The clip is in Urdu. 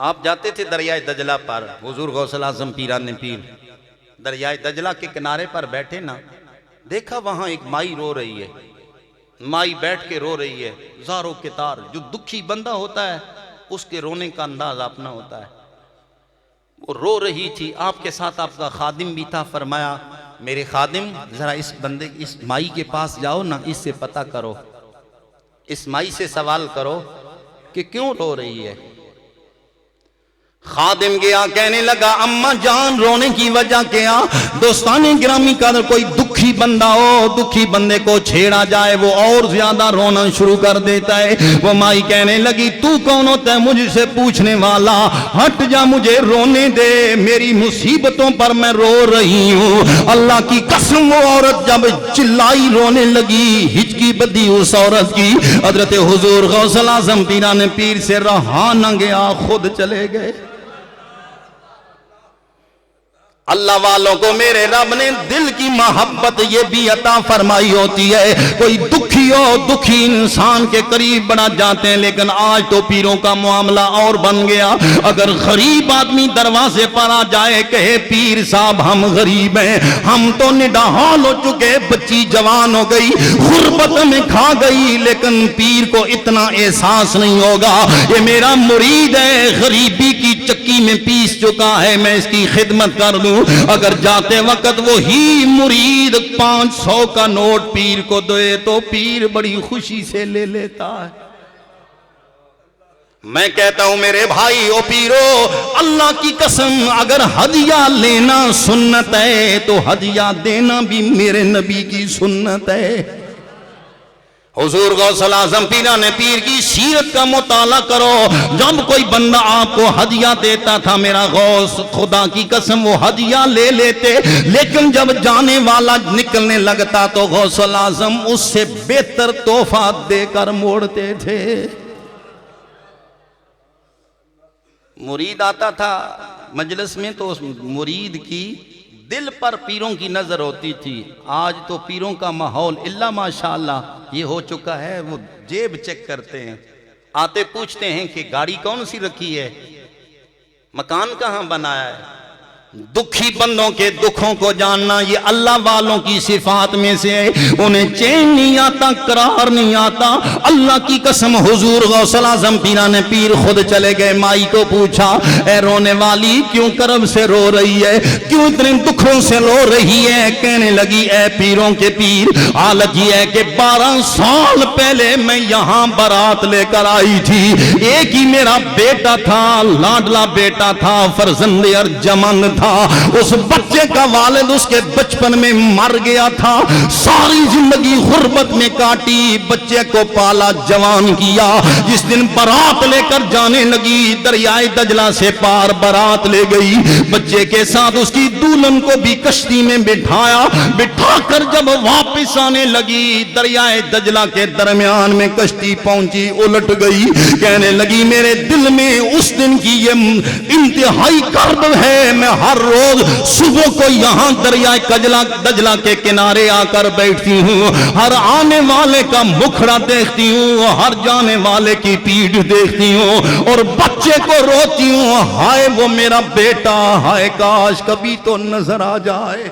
آپ جاتے تھے دریائے دجلہ پر، حضور غوث الاعظم پیران پیر دریائے دجلہ کے کنارے پر بیٹھے نا، دیکھا وہاں ایک مائی رو رہی ہے، مائی بیٹھ کے رو رہی ہے، زاروں کے تار۔ جو دکھی بندہ ہوتا ہے اس کے رونے کا انداز اپنا ہوتا ہے، وہ رو رہی تھی۔ آپ کے ساتھ آپ کا خادم بھی تھا، فرمایا میرے خادم ذرا اس مائی کے پاس جاؤ نا، اس سے پتہ کرو، اس مائی سے سوال کرو کہ کیوں رو رہی ہے۔ خادم گیا، کہنے لگا اماں جان رونے کی وجہ کیا؟ دوستان گرامی قدر کوئی دکھی بندہ ہو، دکھی بندے کو چھیڑا جائے وہ اور زیادہ رونا شروع کر دیتا ہے۔ وہ مائی کہنے لگی تو کون ہوتا ہے مجھ سے پوچھنے والا؟ ہٹ جا، مجھے رونے دے، میری مصیبتوں پر میں رو رہی ہوں۔ اللہ کی قسم وہ عورت جب چلائی رونے لگی، ہچکی بدی اس عورت کی، حضرت حضور غوث الاعظم پیران پیر سے رہا نہ گیا، خود چلے گئے۔ اللہ والوں کو میرے رب نے دل کی محبت یہ بھی عطا فرمائی ہوتی ہے۔ کوئی دکھی ہو، دکھی انسان کے قریب بڑا جاتے ہیں، لیکن آج تو پیروں کا معاملہ اور بن گیا۔ اگر غریب آدمی دروازے پر آ جائے، کہے پیر صاحب ہم غریب ہیں، ہم تو نڈھال ہو چکے، بچی جوان ہو گئی، غربت میں کھا گئی، لیکن پیر کو اتنا احساس نہیں ہوگا یہ میرا مرید ہے، غریبی کی چکی میں پیس چکا ہے، میں اس کی خدمت کر دوں۔ اگر جاتے وقت وہی مرید 500 کا نوٹ پیر کو دے تو پیر بڑی خوشی سے لے لیتا ہے۔ میں کہتا ہوں میرے بھائی او پیرو، اللہ کی قسم اگر ہدیہ لینا سنت ہے تو ہدیہ دینا بھی میرے نبی کی سنت ہے۔ حضور غوث الاعظم پیران پیر کی سیرت کا مطالعہ کرو، جب کوئی بندہ آپ کو ہدیہ دیتا تھا میرا غوث خدا کی قسم وہ ہدیہ لے لیتے، لیکن جب جانے والا نکلنے لگتا تو غوث الاعظم اس سے بہتر تحفہ دے کر موڑتے تھے۔ مرید آتا تھا مجلس میں تو اس مرید کی دل پر پیروں کی نظر ہوتی تھی۔ آج تو پیروں کا ماحول اللہ ماشاءاللہ یہ ہو چکا ہے، وہ جیب چیک کرتے ہیں، آتے پوچھتے ہیں کہ گاڑی کون سی رکھی ہے، مکان کہاں بنایا ہے۔ دکھی بندوں کے دکھوں کو جاننا یہ اللہ والوں کی صفات میں سے ہے۔ انہیں چین نہیں آتا، قرار نہیں آتا۔ اللہ کی قسم حضور غوث الاعظم پیران پیر خود چلے گئے، مائی کو پوچھا اے رونے والی کیوں کرب سے رو رہی ہے، کیوں اتنے دکھوں سے رو رہی ہے؟ کہنے لگی اے پیروں کے پیر، حالت یہ ہے کہ 12 سال پہلے میں یہاں بارات لے کر آئی تھی، ایک ہی میرا بیٹا تھا، لاڈلا بیٹا تھا، فرزند ارجمند تھا، اس بچے کا والد اس کے بچپن میں مر گیا تھا، ساری زندگی غربت میں کاٹی، بچے کو پالا جوان کیا۔ جس دن بارات لے کر جانے لگی دریائے دجلہ سے پار بارات لے گئی، بچے کے ساتھ اس کی دولن کو بھی کشتی میں بٹھایا، بٹھا کر جب واپس آنے لگی دریائے دجلہ کے درمیان میں کشتی پہنچی، الٹ گئی، کہنے لگی میرے دل میں اس دن کی یہ انتہائی کرب ہے، میں ہر روز صبح کو یہاں دریائے دجلہ کے کنارے آ کر بیٹھتی ہوں، ہر آنے والے کا مکھڑا دیکھتی ہوں، ہر جانے والے کی پیٹھ دیکھتی ہوں، اور بچے کو روتی ہوں، ہائے وہ میرا بیٹا، ہائے کاش کبھی تو نظر آ جائے۔